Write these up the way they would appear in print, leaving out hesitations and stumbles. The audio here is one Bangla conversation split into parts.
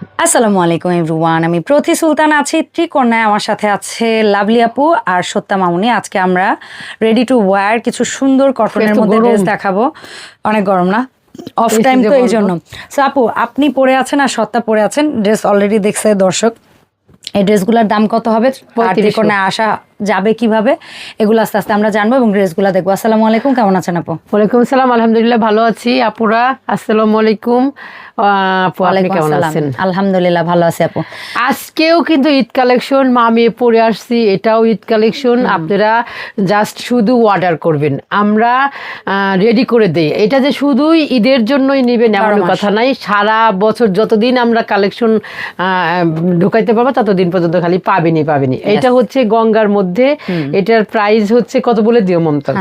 আসসালামু আলাইকুম এভরিওয়ান, আমি প্রতি সুলতান আছি ত্রিকন্যায়। আমার সাথে আছে লাভলি আপু আর সত্যা মামুনি। আজকে আমরা রেডি টু ওয়্যার কিছু সুন্দর কটনের মধ্যে ড্রেস দেখাবো। অনেক গরম না, অফ টাইম তো এই জন্য। সো আপু, আপনি পরে আছেন আর সত্যা পরে আছেন, ড্রেস অলরেডি দেখছে দর্শক। এই ড্রেসগুলোর দাম কত হবে, ত্রিকন্যায় আসা যাবে কিভাবে, এগুলো আস্তে আস্তে আমরা জানবো এবং ড্রেসগুলো দেখবো। আসসালামু আলাইকুম, কেমন আছেন আপু? ওয়ালাইকুম আসসালাম, আলহামদুলিল্লাহ ভালো আছি। আপুরা আসসালামু আলাইকুম। আপু আপনি কেমন আছেন? আলহামদুলিল্লাহ ভালো আছি আপু। আজকেও কিন্তু ঈদ কালেকশন আমি পরে আসছি, এটাও ঈদ কালেকশন। আপনারা জাস্ট শুধু অর্ডার করবেন, আমরা রেডি করে দেই। এটা যে শুধুই ঈদের জন্যই নেবেন এমন কথা নাই, সারা বছর যতদিন আমরা কালেকশন ঢুকাইতে পারবো ততদিন পর্যন্ত খালি পাবেনি। এটা হচ্ছে গঙ্গার মধ্যে, এটার প্রাইস হচ্ছে কত বলে দিও মমতা?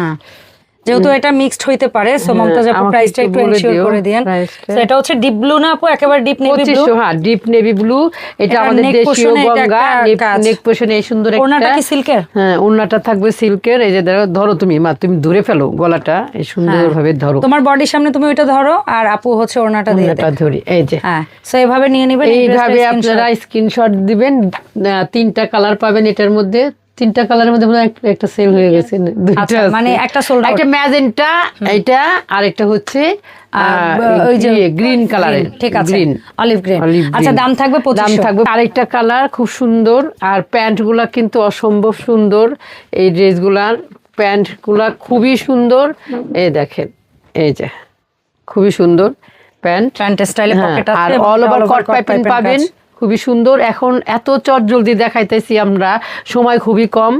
যেহেতু এটা মিক্সড হইতে পারে, সো মমতাজ আপু প্রাইসটা একটু এনশিওর করে দেন। সো এটা হচ্ছে ডিপ ব্লু না আপু, একেবারে ডিপ নেভি ব্লু। 2500, হ্যাঁ ডিপ নেভি ব্লু। এটা আমাদের দেশীয় গঙ্গা। নেক পোর্শনে এই সুন্দর একটা, ওড়নাটা কি সিল্কের? হ্যাঁ ওড়নাটা থাকবে সিল্কের। এই যে ধরো তুমি ধরে ফেলো গলাটা, এই সুন্দরভাবে ধরো, তোমার বডির সামনে তুমি ওইটা ধরো আর আপু হচ্ছে ওড়নাটা দিয়ে ওড়নাটা ধরি। এই যে হ্যাঁ, সো এইভাবে নিয়ে নেবেন। এইভাবে আপনারা স্ক্রিনশট দিবেন। 3টা কালার পাবেন এটার মধ্যে। 3টা কালারের মধ্যে একটা সেল হয়ে গেছে, দুইটা মানে একটা সোল্ড আউট। একটা ম্যাজেন্টা, এটা আর একটা হচ্ছে ওই যে গ্রিন কালারের। ঠিক আছে, অলিভ গ্রিন। আচ্ছা, দাম থাকবে 2500। দাম থাকবে। আরেকটা কালার খুব সুন্দর, আর প্যান্টগুলা কিন্তু অসম্ভব সুন্দর। এই ড্রেসগুলার প্যান্টগুলা খুবই সুন্দর। এই দেখেন, এই যে খুবই সুন্দর প্যান্ট স্টাইলে পকেট আছে আর অল ওভার কট পাইপিং পাবেন, খুবই সুন্দর। এখন এত চট জলদি দেখাইতেছি আমরা, সময় খুবই কম,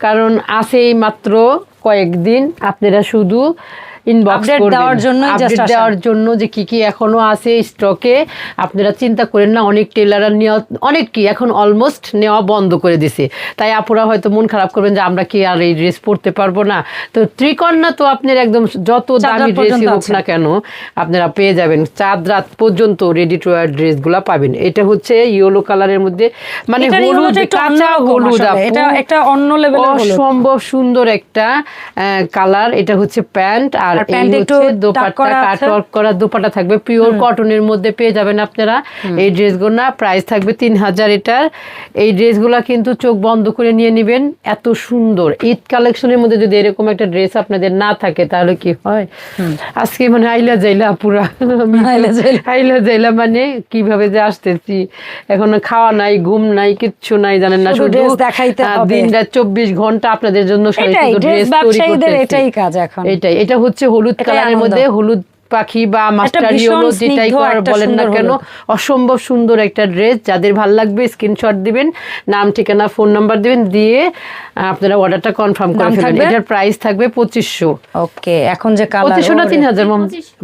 কারণ আছে এই মাত্র কয়েকদিন। আপনারা শুধু ইনবক্স দেওয়ার জন্য যে কি এখনো আছে স্টকে, আপনারা চিন্তা করেন না। অনেক টেলাররা নেওয়া, অনেক কি এখন অলমোস্ট নেওয়া বন্ধ করে দিছে। তাই আপুরা হয়তো মন খারাপ করবেন যে আমরা কি আর এই ড্রেস পরতে পারবো না। তো ত্রিকন্যা তো আপনার একদম যত দামি ড্রেসই হোক না কেন আপনারা পেয়ে যাবেন। চাঁদ রাত পর্যন্ত রেডি টু ওয়্যার ড্রেসগুলো পাবেন। এটা হচ্ছে ইয়েলো কালারের মধ্যে, মানে হলুদ, কাঁচা হলুদ। এটা একটা অন্য লেভেলের অসম্ভব সুন্দর একটা কালার। এটা হচ্ছে প্যান্ট, আর এই হচ্ছে দোপাট্টা, কাটওয়ার্ক করা দোপাট্টা থাকবে, পিওর কটনের মধ্যে পেয়ে যাবেন আপনারা এই ড্রেসগুলো। প্রাইস থাকবে 3000 এটার। এই ড্রেসগুলো কিন্তু চোখ বন্ধ করে নিয়ে নেবেন, এত সুন্দর। ঈদ কালেকশনের মধ্যে যদি এরকম একটা ড্রেস আপনাদের না থাকে তাহলে কি হয়? আজকে মানে আইলা যাইলা পুরা, আইলা যাইলা মানে কিভাবে যে আসতেছি, এখন খাওয়া নাই, ঘুম নাই, কিচ্ছু নাই, জানেন না, শুধু দিন রাত 24 ঘন্টা আপনাদের জন্য ড্রেস তৈরি করতেছি। এটাই কাজ এখন। এটা হচ্ছে হলুদ কালারের মধ্যে, হলুদ পাখি বা মাস্টার ইয়েলো যেটাই বলেন না কেন, অসম্ভব সুন্দর একটা ড্রেস। যাদের ভালো লাগবে স্ক্রিনশট দিবেন, নাম ঠিকানা ফোন নাম্বার দিবেন, দিয়ে আপনারা অর্ডারটা কনফার্ম করে ফেলবেন। এটার প্রাইস থাকবে 2500। ওকে, এখন যে কালার 2500 না 3000?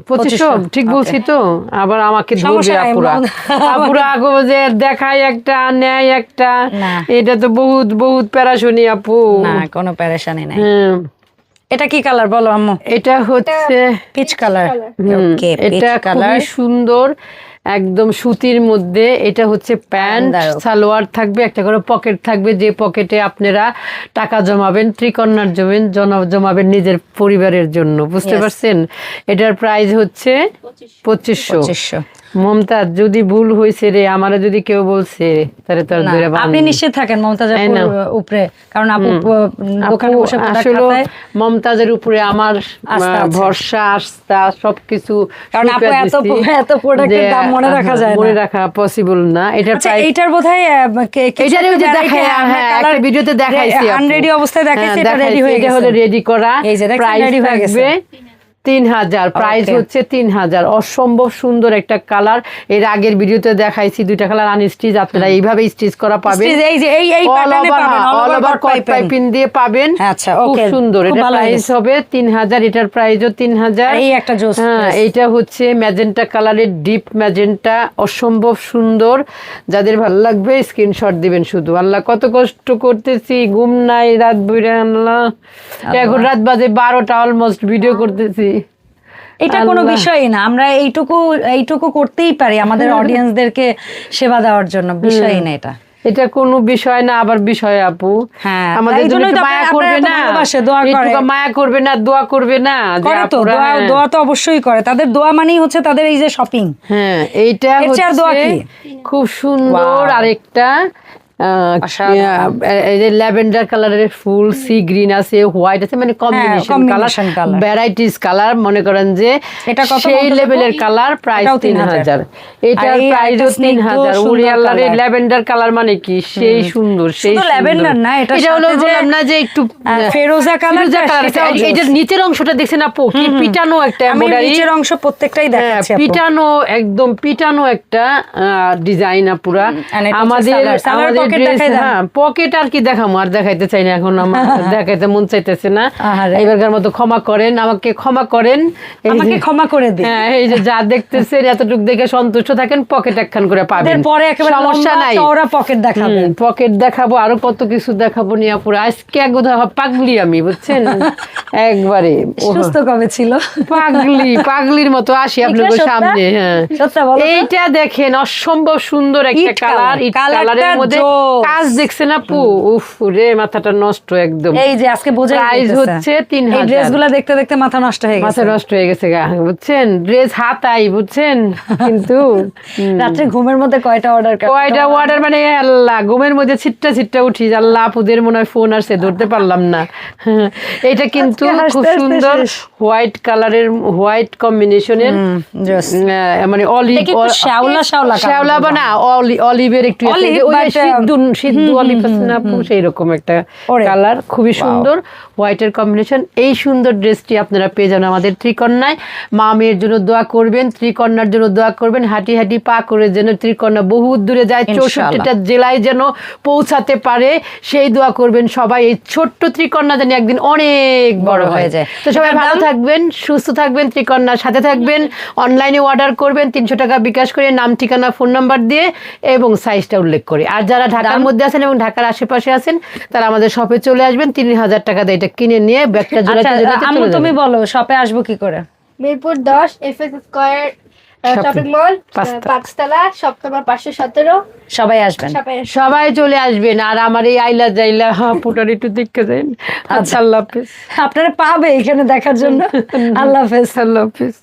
2500 ঠিক বলছি তো? আবার আমাকে ধরবে আপুরা। আপুরা আগো যে দেখায় একটা নেয় একটা, এটা তো বহুত বহুত প্যারাশনি আপু। না, কোনো প্যারাশনি নাই। এটা কি কালার বলো আম্মু? এটা হচ্ছে পিচ কালার। ওকে, এটা খুবই সুন্দর, একদম সুতির মধ্যে। এটা হচ্ছে প্যান্ট, সালোয়ার থাকবে, একটা করে পকেট থাকবে, যে পকেটে আপনারা টাকা জমাবেন, ত্রিকন্যার জমাবেন নিজের পরিবারের জন্য, বুঝতে পারছেন? এটার প্রাইস হচ্ছে 2500। মমতাজ, যদি ভুল হয়েছে রে, আমারে যদি কেউ বলছে তাহলে তো আপনি নিশ্চিত থাকেন মমতাজের উপরে, কারণ আপু দোকানে বসে আসলে মমতাজের উপরে আমার ভরসা, আস্থা, সবকিছু। কারণ আপু এত প্রোডাক্টের দাম মনে রাখা যায় না, মনে রাখা পসিবল না। এটার প্রাইস, এটার বোধহয় এটারও যে দেখায়, হ্যাঁ একটা ভিডিওতে দেখাইছি, আনরেডি অবস্থায় দেখাইছি, এটা রেডি হয়ে গেছে, হলো রেডি করা। প্রাইস থাকবে 3000। প্রাইস হচ্ছে 3000। অসম্ভব সুন্দর একটা কালার। এর আগের ভিডিওতে দেখাইছি, দুইটা কালার আনস্টিচ, আপনারা এইভাবে স্টিচ করা পাবেন। এই যে এই প্যাটার্নে পাবেন, অল ওভার কট পাইপিং দিয়ে পাবেন। আচ্ছা, খুব সুন্দর। এটা প্রাইস হবে 3000। এটার প্রাইসও 3000। এই একটা জোস। হ্যাঁ, এইটা হচ্ছে ম্যাজেন্টা কালারের, ডিপ ম্যাজেন্টা, অসম্ভব সুন্দর। যাদের ভালো লাগবে স্ক্রিনশট দিবেন শুধু। আল্লাহ কত কষ্ট করতেছি, ঘুম নাই, রাত বইরা, আল্লাহ এখন রাত বাজে 12টা অলমোস্ট, ভিডিও করতেছি। এটা কোনো বিষয়ই না, আমরা এইটুকু করতেই পারি আমাদের অডিয়েন্সদেরকে সেবা দেওয়ার জন্য, বিষয়ই না এটা। এটা কোনো বিষয় না, আবার বিষয় আপু। হ্যাঁ, আমাদের এই জন্য জন্যই তো একটু মায়া আপনারা করবে এত না, ভালোবাসে, দোয়া করে। একটু মায়া করবে না, দোয়া করবে না যে করে তো আপুরা, দোয়া, হ্যাঁ। দোয়া তো অবশ্যই করে। তাদের দোয়া মানেই হচ্ছে তাদের এই যে শপিং। হ্যাঁ, এইটা এর চেয়ে আর দোয়া হচ্ছে কি? খুব সুন্দর। Wow. আরেকটা অসাধারণ। এই যে ল্যাভেন্ডার কালারের ফুল, সি গ্রিন আছে, হোয়াইট আছে, মানে combination colour, combination colour। Varieties colour. মনে করেন যে এটা কত সেই বলতো লেভেলের দেখো? কালার, প্রাইস এটাও 3000। এটার আর এই প্রাইসও একটা স্নিগ্ধ 3000। সুন্দর উড়ি আল্লাহর colour। ল্যাভেন্ডার কালার মানে কি সেই সুন্দর, সেই শুধু ল্যাভেন্ডার না, এটা এটা হলো সাথে যে বললাম না যে একটু ফেরোজা কালার, ফিরোজা কালার আছে। সেটাও এটার নিচের অংশটা দেখছেন আপু, কি পিটানো একটা আমি এমব্রয়ডারি। নিচের অংশ প্রত্যেকটাই দেখাচ্ছি আপু। পিটানো, একদম পিটানো একটা ডিজাইন আপুরা। And এটা হচ্ছে আমাদের সালোয়ার। সালোয়ার আমাদের pocket ড্রেস, দেখাই দেন। হ্যাঁ পকেট আর কি দেখাবো, আর দেখাইতে চাই না এখন, আমার দেখাইতে মন চাইতেছে না। আহারে। এবারকার মতো ক্ষমা করেন, আমাকে ক্ষমা করেন। এই যে- আমাকে ক্ষমা করে দিন। হ্যাঁ, এই যে যা দেখতেছেন এতটুকু দেখে সন্তুষ্ট থাকেন, পকেট একখান করে পাবেন, পরে একেবারে সমস্যা লম্বা নাই। চওড়া পকেট দেখাবেন। পকেট দেখাবো, আরো কত কিছু দেখাবো নিয়ে পুরো। আজকে একদম পাগলি আমি, বুঝছেন, একবারে সুস্থ কবে ছিল? পাগলির মতো আসি আপনাদের সত্যা? সামনে। হ্যাঁ, সত্যা বলো তো? এইটা দেখেন, অসম্ভব সুন্দর একটা ইট কালার, colour। ইট কালারটা কালারের মধ্যে জোস। কাজ দেখছেন আপু, উফ রে, মাথাটা নষ্ট একদম। এই যে আজকে বোঝা প্রাইস যাইতেছে। হচ্ছে এই 3000। ড্রেসগুলো দেখতে দেখতে মাথা নষ্ট হয়ে মাথা গেছে। নষ্ট হয়ে গেছে গা, বুঝছেন, ড্রেস হাতাই, বুঝছেন, কিন্তু রাত্রে ঘুমের মধ্যে কয়টা অর্ডার? কয়টা অর্ডার মানে আল্লাহ, ঘুমের মধ্যে ছিটটা ছিটটা উঠি, আল্লাহ আপুদের মনে হয় ফোন আসছে, ধরতে পারলাম না। এটা কিন্তু আজকে হাসতে খুব হাসতে সুন্দর শেষ। হোয়াইট কালারের, হোয়াইট কম্বিনেশনের, মানে অলিভ, এটা কি একটু শ্যাওলা শ্যাওলা colour শ্যাওলা বা না, অলিভের একটু আছে, Olive, ওই যে but, সিদ্ধ অলিভ আছে না আপু, সেই রকম একটা ওরে। কালার, খুবই সুন্দর হোয়াইটের কম্বিনেশন। এই সুন্দর ড্রেসটি আপনারা পেয়ে যান আমাদের ত্রিকন্যায়। মা মেয়ের জন্য দোয়া করবেন, ত্রিকন্যার জন্য দোয়া করবেন, হাঁটি হাঁটি পা করে যেন ত্রিকন্যা বহু দূরে যায়, ইনশাআল্লাহ। 64টা জেলায় যেন পৌঁছাতে পারে, সেই দোয়া করবেন সবাই। এই ছোট্ট ত্রিকন্যা যেন একদিন অনেক বড় হয়ে যায়। তো সবাই এটার ভালো দাম? থাকবেন, সুস্থ থাকবেন, ত্রিকন্যার সাথে থাকবেন। অনলাইনে অর্ডার করবেন 300 টাকা বিকাশ করে, নাম ঠিকানা ফোন নাম্বার দিয়ে এবং সাইজটা উল্লেখ করে। আর যারা ঢাকার মধ্যে আছেন এবং ঢাকার আশেপাশে আছেন, তারা আমাদের শপে চলে আসবেন, 3000 টাকা দিয়ে এটা কিনে নিয়ে ব্যাগটা জোড়াতে আচ্ছা, জোড়াতে আম্মু চলে তুমি যাবেন। বলো শপে আসবো কি করে? Mirpur 10 FS square shopping mall, পাঁচতলা, শপ নম্বর 517। সবাই আসবেন। সবাই চলে আসবেন। আর আমার এই আইলা জাইলা পুটার একটু দেখতে যান। আচ্ছা, আল্লাহ হাফেজ। আপনারা পাবে এখানে দেখার জন্য। আল্লাহ হাফেজ। আল্লাহ হাফেজ।